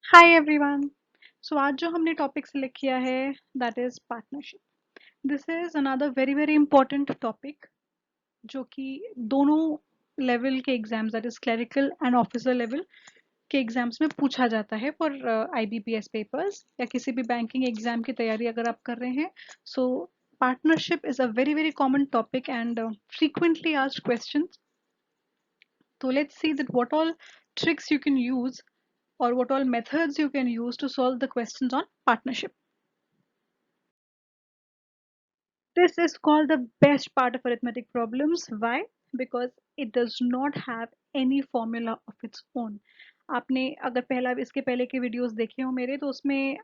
Hi everyone. सो आज जो हमने टॉपिक सिलेक्ट किया है that is partnership. This is another very very important topic जो कि दोनों लेवल के exams that is clerical and officer level के एग्जाम्स में पूछा जाता है फॉर आईबीपीएस पेपर्स या किसी भी बैंकिंग एग्जाम की तैयारी अगर आप कर रहे हैं। सो partnership is a very very common topic and frequently asked questions. So let's see that what all tricks you can use or what all methods you can use to solve the questions on partnership. This is called the best part of arithmetic problems. Why? Because it does not have any formula of its own. आपने अगर पहला इसके पहले के videos देखे हो मेरे तो उसमें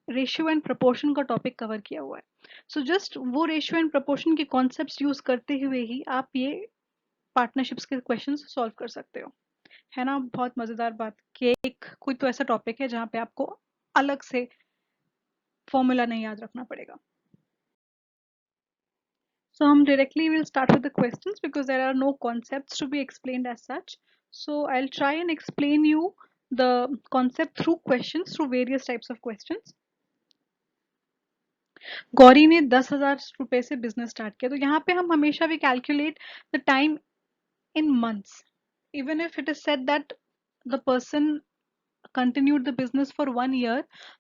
रेशियो एंड प्रोपोर्शन का टॉपिक कवर किया हुआ है। सो जस्ट वो रेशियो एंड प्रोपोर्शन के कॉन्सेप्ट्स यूज करते हुए ही आप ये पार्टनरशिप्स के क्वेश्चंस सॉल्व कर सकते हो। है ना बहुत मजेदार बात कि एक कोई तो ऐसा टॉपिक है जहाँ पे आपको अलग से फॉर्मूला नहीं याद रखना पड़ेगा। So directly we'll start with the questions because there are no concepts to be explained as such. So I'll try and explain you the concept through questions, through various types of questions. Gauri ने 10,000 रुपए से business start किया तो यहाँ पे हम हमेशा भी calculate the time in months even if it is said that the person continued the business for 1 year.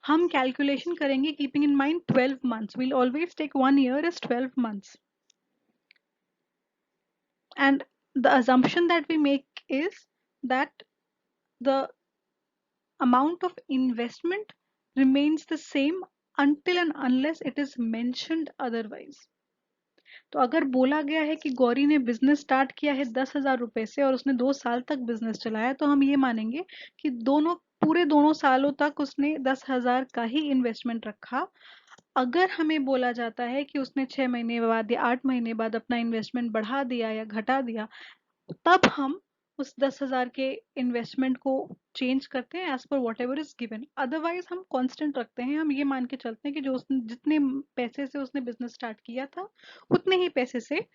हम कैलकुलेशन करेंगे keeping in mind 12 months. We'll always take 1 year as 12 months. And the assumption that we make is that the amount of investment remains the same until and unless it is mentioned otherwise. तो अगर बोला गया है कि गौरी ने business start किया है 10,000 रुपए से और उसने 2 साल तक बिजनेस चलाया तो हम ये मानेंगे कि दोनों सालों तक उसने 10,000 का ही इन्वेस्टमेंट रखा। अगर हमें बोला जाता है कि उसने 6 महीने बाद या 8 महीने बाद अपना इन्वेस्टमेंट बढ़ा दिया या घटा दिया तब हम उस 10,000 के इन्वेस्टमेंट को चेंज करते हैं as per whatever is given. Otherwise हम कांस्टेंट रखते हैं, हम ये मान के चलते हैं कि जो उसने जितने पैसे से उसने बिजनेस स्टार्ट किया था उतने ही पैसे से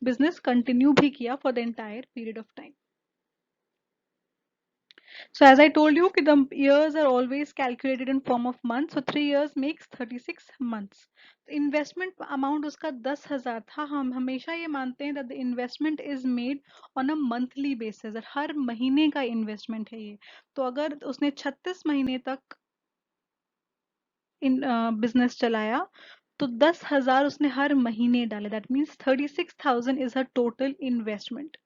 बिजनेस कंटिन्यू भी किया for the entire period of time. So as I told you कि the years are always calculated in form of months, so 3 years makes 36 months. Investment amount उसका 10,000 था। हम हमेशा ये मानते हैं that the investment is made on a monthly basis, हर महीने का इन्वेस्टमेंट है ये। तो अगर उसने 36 महीने तक इन बिजनेस चलाया तो 10,000 उसने हर महीने डाले, that means 36,000 is her total investment.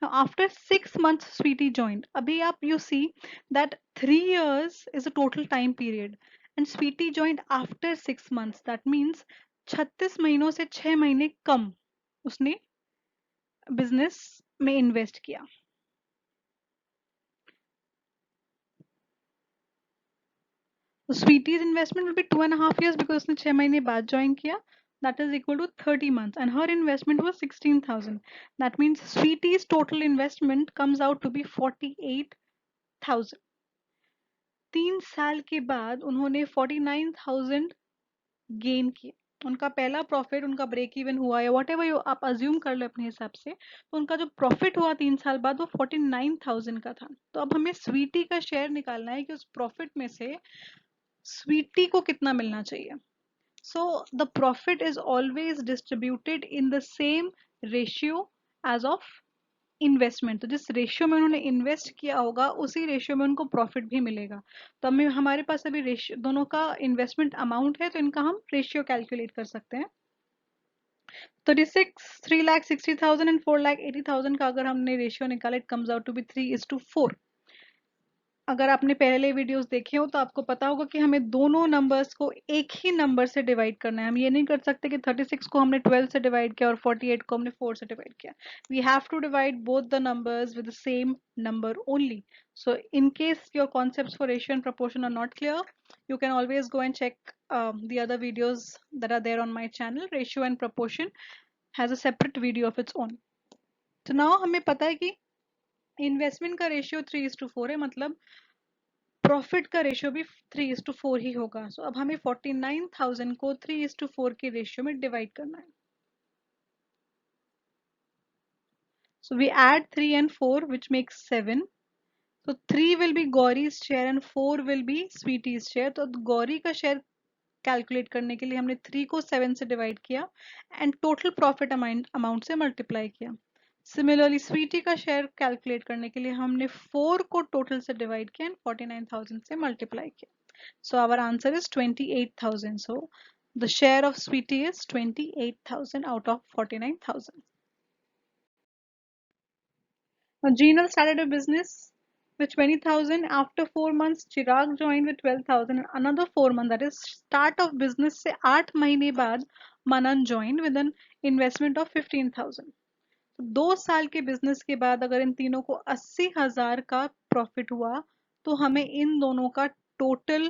Now, after 6 months, Sweetie joined. Abhi you see that 3 years is a total time period, and Sweetie joined after 6 months. That means 36 महीनों से 6 महीने कम उसने बिजनेस में इन्वेस्ट किया। So Sweetie's investment will be 2.5 years because उसने 6 महीने बाद join किया। That is equal to 30 months, and her investment was 16,000. That means Sweetie's total investment comes out to be 48,000. 3 साल के बाद उन्होंने 49,000 गेन किए। उनका पहला प्रॉफिट उनका ब्रेक इवन हुआ या वॉट एवर आप अज्यूम कर लो अपने हिसाब से, तो उनका जो प्रॉफिट हुआ 3 साल बाद वो 49,000 का था। तो अब हमें स्वीटी का शेयर निकालना है कि उस प्रॉफिट में से स्वीटी को कितना मिलना चाहिए। So the profit is always distributed in the same ratio as of investment. तो जिस रेशियो में उन्होंने इन्वेस्ट किया होगा उसी रेशियो में उनको प्रॉफिट भी मिलेगा। तो हमें हमारे पास अभी रेशियो दोनों का इन्वेस्टमेंट अमाउंट है तो इनका हम रेशियो कैलकुलेट कर सकते हैं। 36 3,60,000 एंड 4,80,000 का अगर हमने रेशियो निकाला it comes out to be 3:4। अगर आपने पहले वीडियोस देखे हो तो आपको पता होगा कि हमें दोनों नंबर्स को एक ही नंबर से डिवाइड करना है। हम ये नहीं कर सकते कि 36 को हमने 12 से डिवाइड किया और 48 को हमने 4 से डिवाइड किया। We have to divide both the numbers with the same number only. So in case your concepts for ratio and proportion are not clear, you can always go and check the other videos that are there on my channel. Ratio and proportion has a separate video of its own. So now हमें पता है कि investment का ratio 3:4 है, मतलब profit का ratio भी 3:4 ही होगा। सो अब हमें 49,000 को 3:4 के रेशियो में डिवाइड करना है। So we add 3 and 4 which makes 7। तो 3 will be Gauri's share and 4 will be Sweety's share. तो गौरी का शेयर कैलकुलेट करने के लिए हमने 3 को 7 से डिवाइड किया एंड टोटल प्रॉफिट अमाउंट से मल्टीप्लाई किया. सिमिलरली स्वीटी का शेयर कैलकुलेट करने के लिए हमने 4 को टोटल से डिवाइड किया एंड 49,000 से मल्टीप्लाई किया. So our answer is 28,000. So the share of Sweetie is 28,000 out of 49,000. Now Geenal started a business with 20,000. After 4 months, Chirag joined with 12,000. And another 4 months, that is start of business से 8 महीने बाद Manan joined with an investment of 15,000. तो 2 साल के business के बाद अगर इन तीनों को 80,000 का प्रॉफिट हुआ तो हमें इन दोनों का टोटल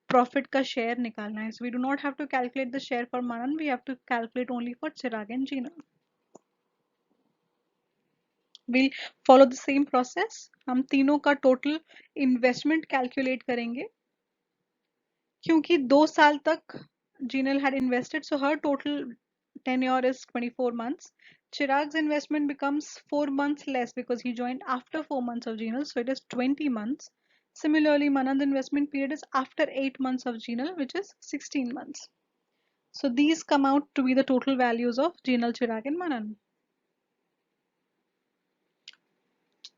प्रॉफिट का शेयर निकालना है. So we do not have to calculate the share for Manan, we have to calculate only for Chirag and Jeena. We'll follow the same process. हम तीनों का टोटल इन्वेस्टमेंट कैलकुलेट करेंगे क्योंकि 2 साल तक Jinal had invested, so her total tenure is 24 months. Chirag's investment becomes 4 months less because he joined after 4 months of Jinal, so it is 20 months. Similarly, Manan's investment period is after 8 months of Jinal, which is 16 months. So these come out to be the total values of Jinal, Chirag and Manan.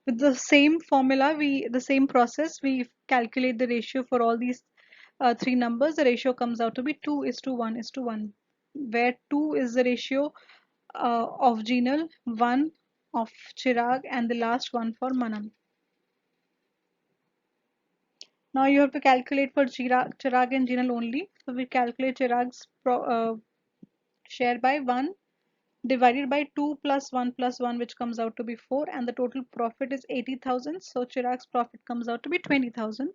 With the same formula, the same process, we calculate the ratio for all these 3 numbers. The ratio comes out to be 2:1:1, where 2 is the ratio of Jinal, 1 of Chirag, and the last one for Manan. Now you have to calculate for Chirag and Jinal only. So we calculate Chirag's share by 1 divided by 2 plus 1 plus 1, which comes out to be 4, and the total profit is 80,000. So Chirag's profit comes out to be 20,000.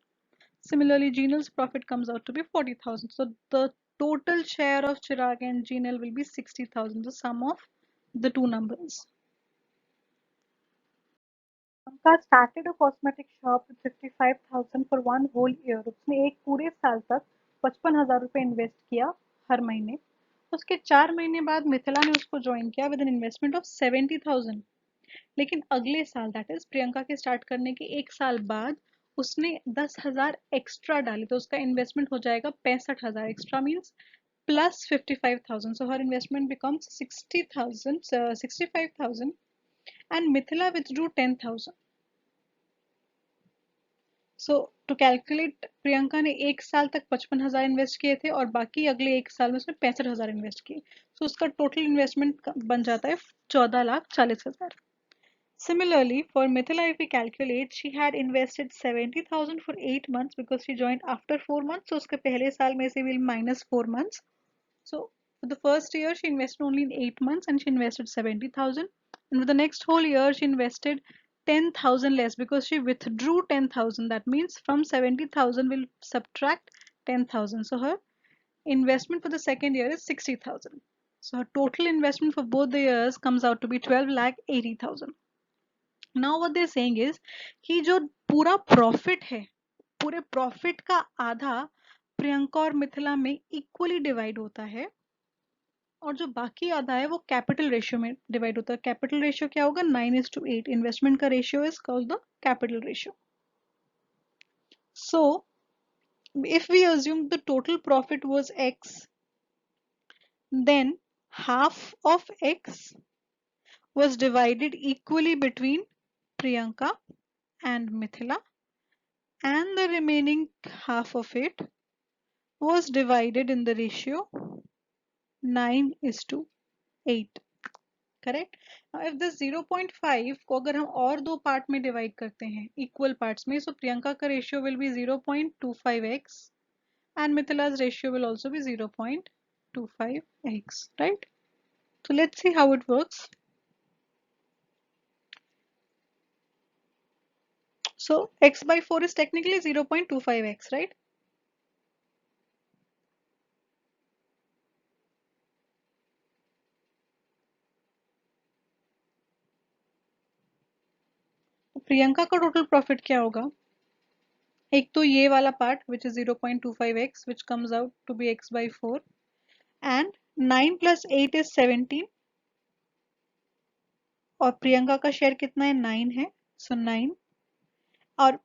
Similarly, Jinal's profit comes out to be 40,000. So the total share of Chirag and Jinal will be 60,000, the sum of the two numbers. Priyanka started a cosmetic shop with 55,000 for one whole year. उसने एक पूरे साल तक 55,000 रुपए invest किया हर महीने. उसके 4 महीने बाद मिथिला ने उसको ज्वाइन किया विद एन इन्वेस्टमेंट ऑफ 70,000. लेकिन अगले साल दैट इज प्रियंका के स्टार्ट करने के एक साल बाद उसने 10,000 एक्स्ट्रा डाली तो उसका इन्वेस्टमेंट हो जाएगा 65,000. Extra means plus 55,000. So her investment becomes 65,000 and Mithila withdrew 10,000. So to calculate, Priyanka ने एक साल तक 55,000 इन्वेस्ट किए थे और बाकी अगले एक साल में उसने 65,000 इन्वेस्ट किए. So उसका टोटल इन्वेस्टमेंट बन जाता है 14,40,000. Similarly, for Mithila, if we calculate, she had invested 70,000 for 8 months because she joined after 4 months. So उसके पहले साल में से will minus 4 months. So for the first year, she invested only in 8 months and she invested 70,000. And for the next whole year, she invested 10,000 less because she withdrew 10,000. That means from 70,000, we'll subtract 10,000. So her investment for the second year is 60,000. So her total investment for both the years comes out to be 12,80,000. Now what they're saying is कि जो पूरा profit है पूरे profit का आधा प्रियंका और मिथिला में equally divide होता है और जो बाकी आधा है वो कैपिटल रेशियो में डिवाइड होता है. कैपिटल रेशियो क्या होगा 9:8. इन्वेस्टमेंट का ratio is called the capital ratio. So if we assume the total profit was x, then half of x was divided equally between Priyanka and Mithila, and the remaining half of it was divided in the ratio 9:8. Correct. if this 0.5 को अगर हम और दो part में divide करते हैं equal parts में, सो प्रियंका का ratio will be 0.25x and Mithila's ratio will also be 0.25x, right? So let's see how it works. So x by 4 is technically 0.25x, right? Priyanka का टोटल प्रॉफिट क्या होगा? एक तो ये वाला part which is 0.25x which comes out to be x by 4 and 9 plus 8 is 17 और प्रियंका का share कितना है 9 है, सो 9 और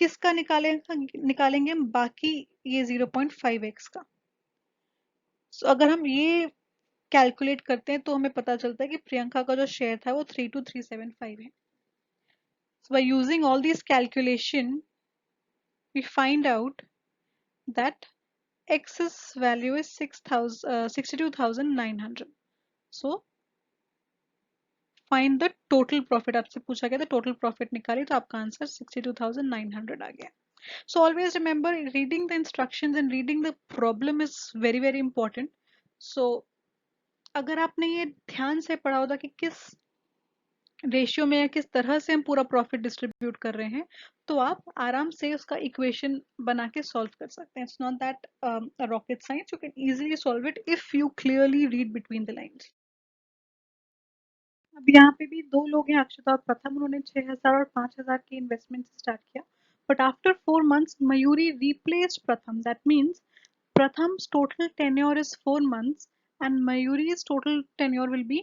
किसका निकालेंगे हम? बाकी ये 0.5x का। So, अगर हम ये कैलकुलेट करते हैं तो हमें पता चलता है कि प्रियंका का जो शेयर था वो 32375 है। So by using all these calculation, we find out that x's value is 62,900. So find the total profit. आपसे पूछा गया था total profit निकालिए, तो आपका आंसर 62,900 आ गया। So always remember, reading the instructions and reading the problem is very very important. So अगर आपने ये ध्यान से पढ़ा होता कि किस रेशियो में या किस तरह से हम पूरा प्रॉफिट डिस्ट्रीब्यूट कर रहे हैं, तो आप आराम से उसका इक्वेशन बना के सॉल्व कर सकते हैं। It's not that rocket science, you can easily solve it if you clearly read between the lines. अब यहाँ पे भी दो लोग हैं, अक्षता और प्रथम। उन्होंने 6,000 और 5,000 की इन्वेस्टमेंट स्टार्ट किया, but after 4 months Mayuri replaced Pratham. That means Pratham's total tenure is 4 months and Mayuri's total tenure will be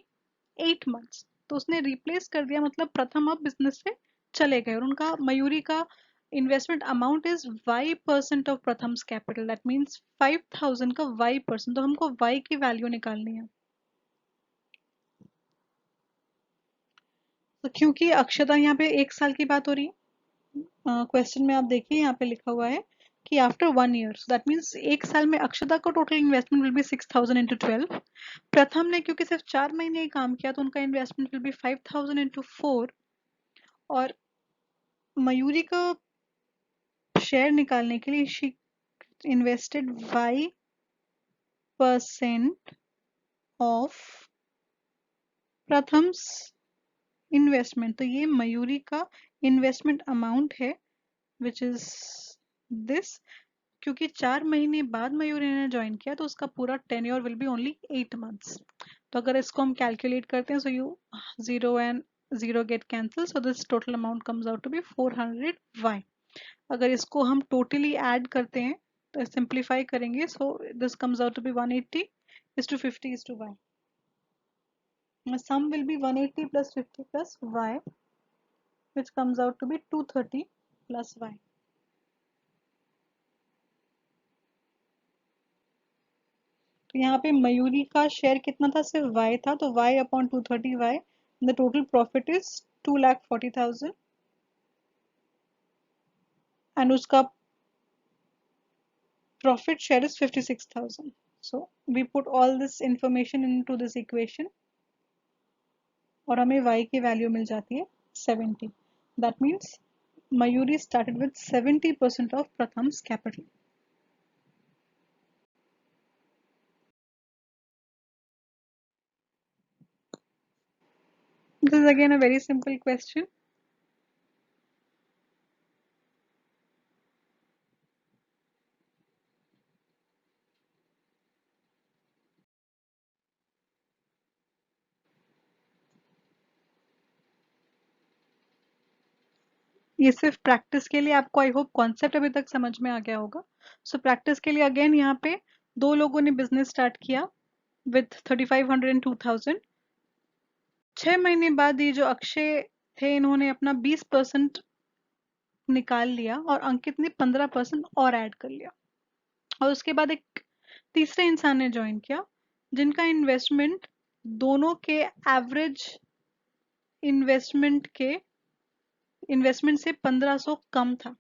8 months. तो उसने रिप्लेस कर दिया, मतलब प्रथम अब बिजनेस से चले गए और उनका मयूरी का investment amount is y% of Pratham's capital. That means 5,000 का y%। तो हमको y की वैल्यू निकालनी है। तो क्योंकि अक्षता यहाँ पे 1 साल की बात हो रही है, क्वेश्चन में आप देखिए यहाँ पे लिखा हुआ है कि आफ्टर 1 year, दैट मीन्स 1 साल में अक्षता का total investment will be 6,000 into 12। प्रथम ने क्योंकि सिर्फ 4 महीने ही काम किया तो उनका इन्वेस्टमेंट विल बी 5,000 into 4। और मयूरी का शेयर निकालने के लिए she invested y% of Pratham's investment. तो ये मयूरी का इन्वेस्टमेंट अमाउंट है विच इज दिस। क्योंकि 4 महीने बाद मयूरी ने ज्वाइन किया तो उसका पूरा tenure will be only 8 months। तो अगर इसको हम कैलकुलेट करते हैं, so you 0 and 0 get cancel, so this total amount comes out to be 400y। अगर इसको हम टोटली ऐड करते हैं तो सिंप्लीफाई करेंगे, so this comes out to be 180:50:y। sum will be 180 plus 50 plus y, which comes out to be 230 plus y. तो यहाँ पे मयूरी का शेयर कितना था? सिर्फ y था, तो y upon 230y। The total profit is 2,40,000 and उसका profit share is 56,000। So we put all this information into this equation और हमें y की वैल्यू मिल जाती है 70। That means Mayuri started with 70% of Pratham's capital. This is again a very simple question. ये सिर्फ practice के लिए, आपको आई होप कॉन्सेप्ट अभी तक समझ में आ गया होगा। सो प्रैक्टिस के लिए अगेन यहाँ पे दो लोगों ने बिजनेस स्टार्ट किया विथ 3,500 एंड 2,000। 6 महीने बाद ये जो अक्षय थे, इन्होंने अपना 20% निकाल लिया और अंकित ने 15% और ऐड कर लिया। और उसके बाद एक तीसरे इंसान ने ज्वाइन किया जिनका इन्वेस्टमेंट दोनों के एवरेज इन्वेस्टमेंट से 1,500 कम था।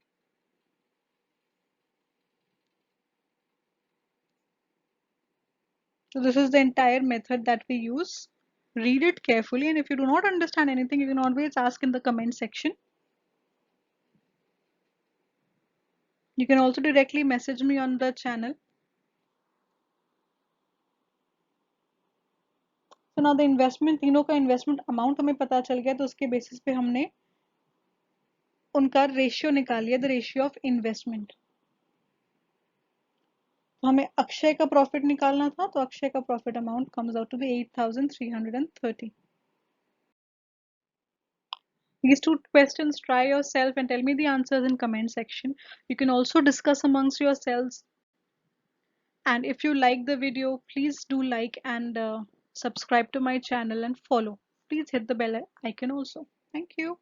So this is the entire method that we use. Read it carefully, and if you do not understand anything, you can always ask in the comment section. You can also directly message me on the channel. So now the investment, तीनों का investment amount हमें पता चल गया, तो उसके basis पे हमने उनका ratio निकाल लिया, the ratio of investment। तो हमें अक्षय का प्रॉफिट निकालना था, तो अक्षय का profit amount comes out to be 8,330। These two questions, try yourself and tell me the answers in comment section. You can also discuss amongst yourselves. And if you like the video, please do like and subscribe to my channel and follow. Please hit the bell icon also. Thank you.